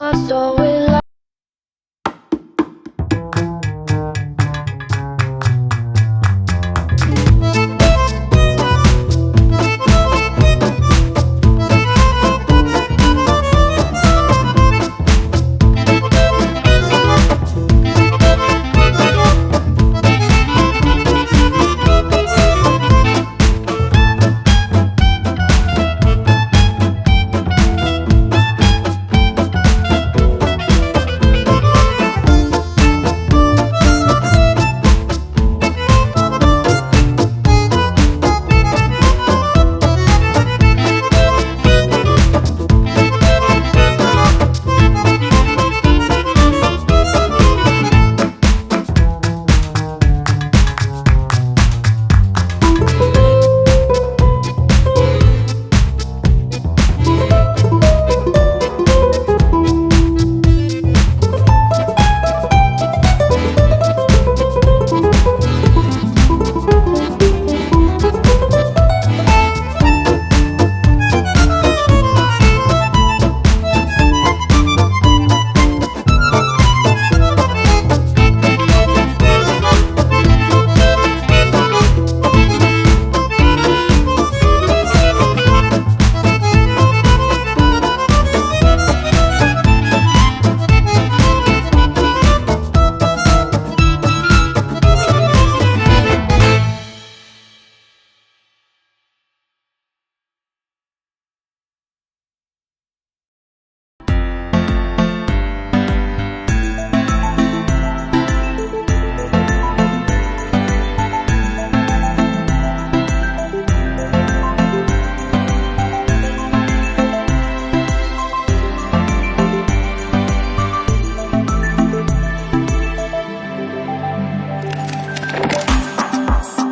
So will I.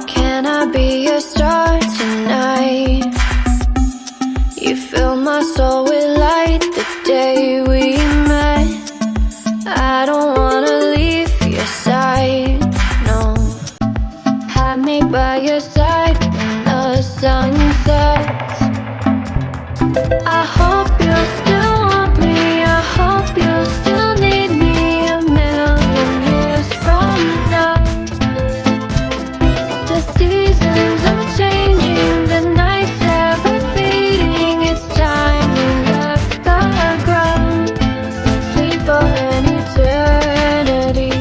Can I be your star tonight? You fill my soul with light the day we met. I don't wanna leave your side, no. Have me by your side when the sun sets. I hope you still want me, I hope you still need me a million years from now. The seasons are changing, the nights ever fading. It's time we left the ground, sleep for an eternity.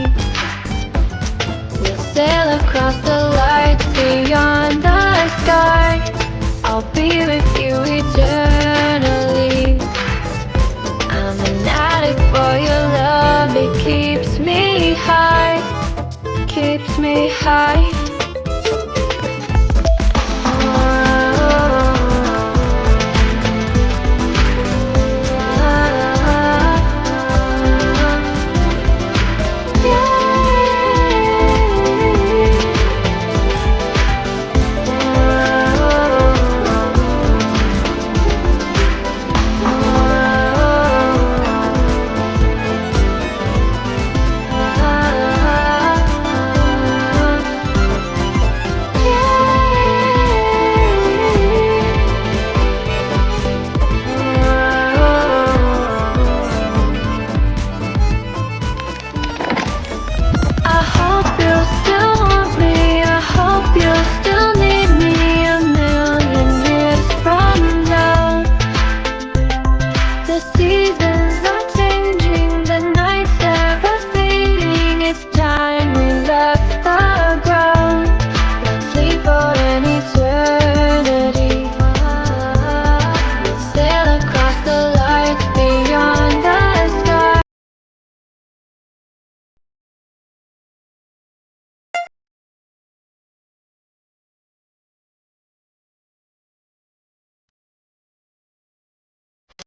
We'll sail across the lights beyond the sky. I'll be with you eternally. I'm an addict for your love, it keeps me high, keeps me high.